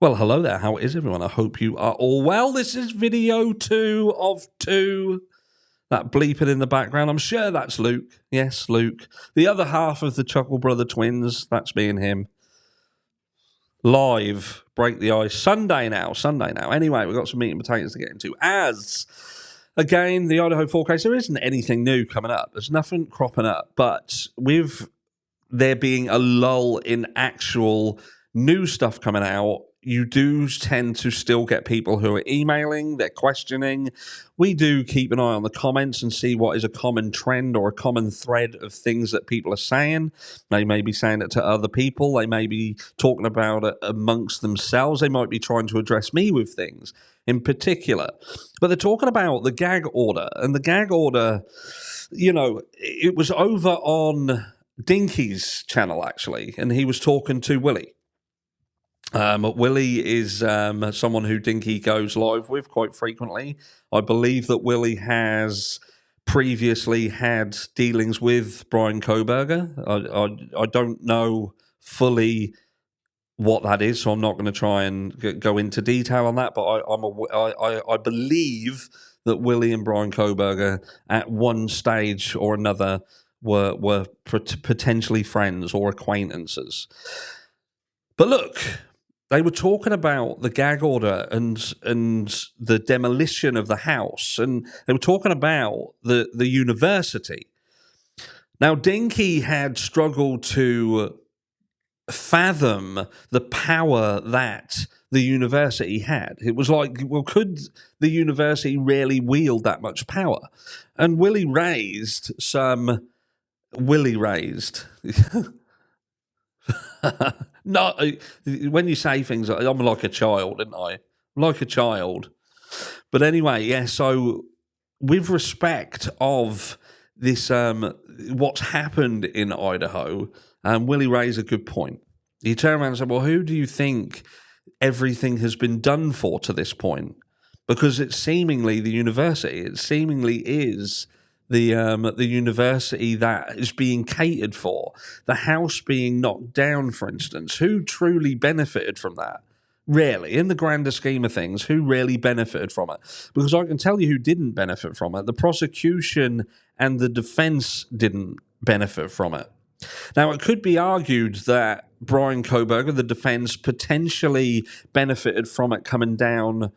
Well, hello there. How is everyone? I hope you are all well. This is video 2 of 2. That bleeping in the background, I'm sure that's Luke. Yes, Luke. The other half of the Chuckle Brother twins, that's me and him. Live, break the ice. Sunday now. Anyway, we've got some meat and potatoes to get into. Again, the Idaho forecast, there isn't anything new coming up. There's nothing cropping up. But with there being a lull in actual new stuff coming out, you do tend to still get people who are emailing, they're questioning. We do keep an eye on the comments and see what is a common trend or a common thread of things that people are saying. They may be saying it to other people. They may be talking about it amongst themselves. They might be trying to address me with things in particular. But they're talking about the gag order. And the gag order, it was over on Dinky's channel, actually, and he was talking to Willie. Willie is someone who Dinky goes live with quite frequently. I believe that Willie has previously had dealings with Brian Koberger. I don't know fully what that is, so I'm not going to try and go into detail on that, but I believe that Willie and Brian Koberger at one stage or another were potentially friends or acquaintances. But look, they were talking about the gag order and the demolition of the house, and they were talking about the university. Now, Dinky had struggled to fathom the power that the university had. It was like, well, could the university really wield that much power? And Willie raised. No, when you say things, I'm like a child, aren't I? I'm like a child. But anyway, yeah, so with respect of this, what's happened in Idaho, Willie raised a good point. He turned around and said, well, who do you think everything has been done for to this point? Because it's seemingly the university. It seemingly is the university that is being catered for. The house being knocked down, for instance. Who truly benefited from that? Really, in the grander scheme of things, who really benefited from it? Because I can tell you who didn't benefit from it. The prosecution and the defense didn't benefit from it. Now, it could be argued that Brian Koberger, the defense, potentially benefited from it coming down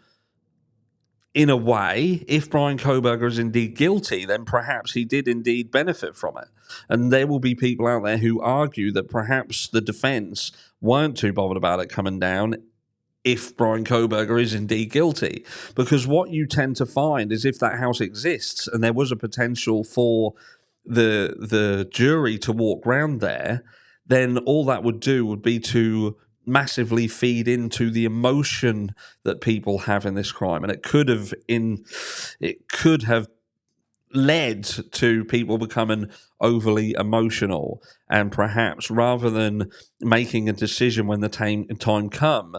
in a way. If Brian Koberger is indeed guilty, then perhaps he did indeed benefit from it. And there will be people out there who argue that perhaps the defense weren't too bothered about it coming down if Brian Koberger is indeed guilty. Because what you tend to find is if that house exists and there was a potential for the jury to walk round there, then all that would do would be to massively feed into the emotion that people have in this crime, and it could have led to people becoming overly emotional, and perhaps rather than making a decision when the time come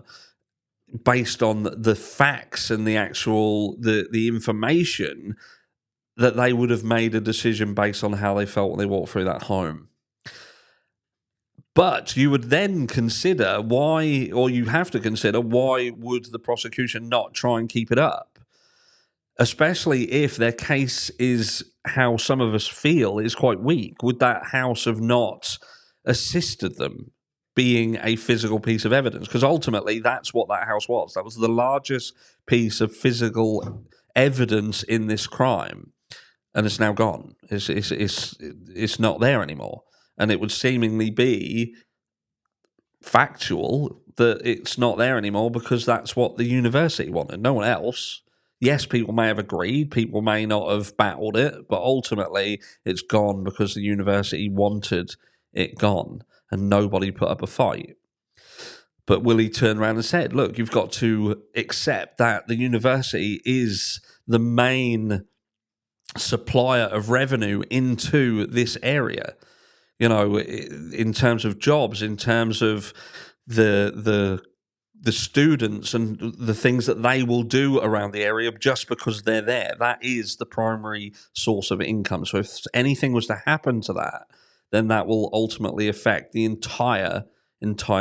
based on the facts and the actual the information, that they would have made a decision based on how they felt when they walked through that home. But you would then consider why, or you have to consider why would the prosecution not try and keep it up? Especially if their case is how some of us feel is quite weak. Would that house have not assisted them being a physical piece of evidence? Because ultimately that's what that house was. That was the largest piece of physical evidence in this crime. And it's now gone. It's not there anymore. And it would seemingly be factual that it's not there anymore because that's what the university wanted, no one else. Yes, people may have agreed, people may not have battled it, but ultimately it's gone because the university wanted it gone and nobody put up a fight. But Willie turned around and said, look, you've got to accept that the university is the main supplier of revenue into this area. In terms of jobs, in terms of the students and the things that they will do around the area just because they're there. That is the primary source of income. So if anything was to happen to that, then that will ultimately affect the entire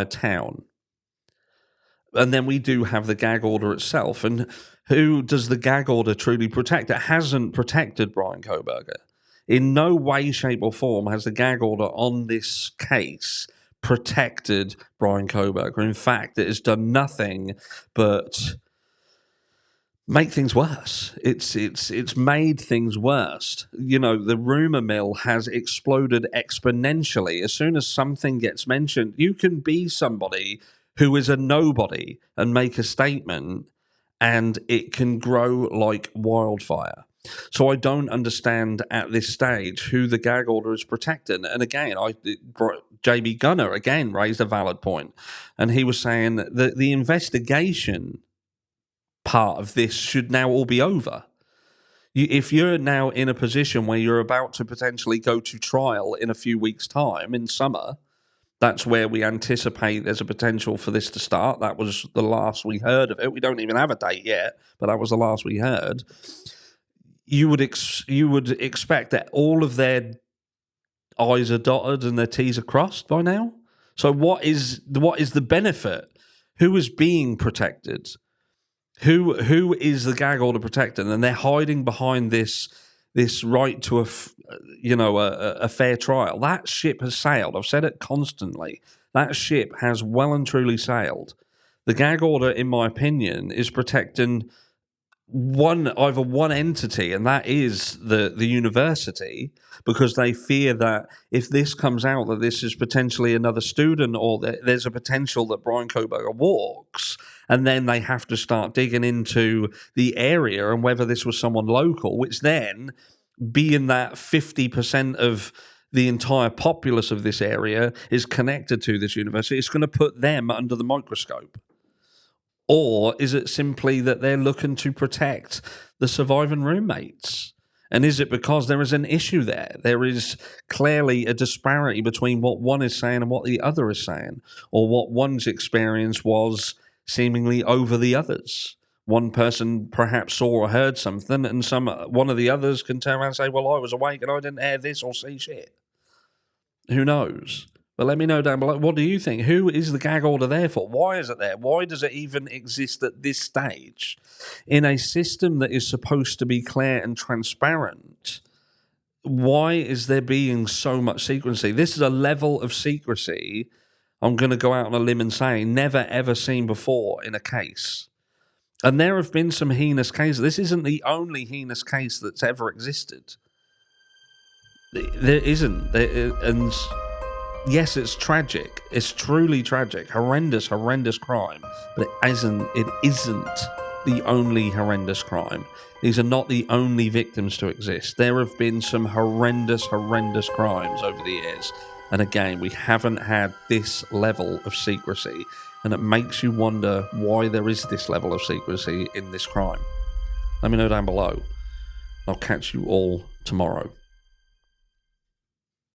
town. And then we do have the gag order itself. And who does the gag order truly protect? It hasn't protected Brian Kohberger. In no way, shape, or form has the gag order on this case protected Brian Kohberger. In fact, it has done nothing but make things worse. It's made things worse. You know, the rumor mill has exploded exponentially. As soon as something gets mentioned, you can be somebody who is a nobody and make a statement, and it can grow like wildfire. So I don't understand at this stage who the gag order is protecting. And again, JB Gunner again raised a valid point, and he was saying that the investigation part of this should now all be over. If you're now in a position where you're about to potentially go to trial in a few weeks' time in summer, that's where we anticipate there's a potential for this to start. That was the last we heard of it. We don't even have a date yet, but that was the last we heard. You would expect that all of their I's are dotted and their T's are crossed by now. So what is the benefit? Who is being protected? Who is the gag order protecting? And they're hiding behind this right to a fair trial. That ship has sailed. I've said it constantly. That ship has well and truly sailed. The gag order, in my opinion, is protecting either one entity, and that is the university, because they fear that if this comes out that this is potentially another student, or there's a potential that Brian Kohberger walks, and then they have to start digging into the area and whether this was someone local, which then, being that 50% of the entire populace of this area is connected to this university, it's going to put them under the microscope. Or is it simply that they're looking to protect the surviving roommates? And is it because there is an issue there? There is clearly a disparity between what one is saying and what the other is saying, or what one's experience was seemingly over the others. One person perhaps saw or heard something, and one of the others can turn around and say, well, I was awake and I didn't hear this or see shit. Who knows? But let me know down below, what do you think? Who is the gag order there for? Why is it there? Why does it even exist at this stage? In a system that is supposed to be clear and transparent, why is there being so much secrecy? This is a level of secrecy, I'm going to go out on a limb and say, never ever seen before in a case. And there have been some heinous cases. This isn't the only heinous case that's ever existed. There isn't. And yes, it's tragic. It's truly tragic. Horrendous crime. But it isn't the only horrendous crime. These are not the only victims to exist. There have been some horrendous crimes over the years. And again, we haven't had this level of secrecy. And it makes you wonder why there is this level of secrecy in this crime. Let me know down below. I'll catch you all tomorrow.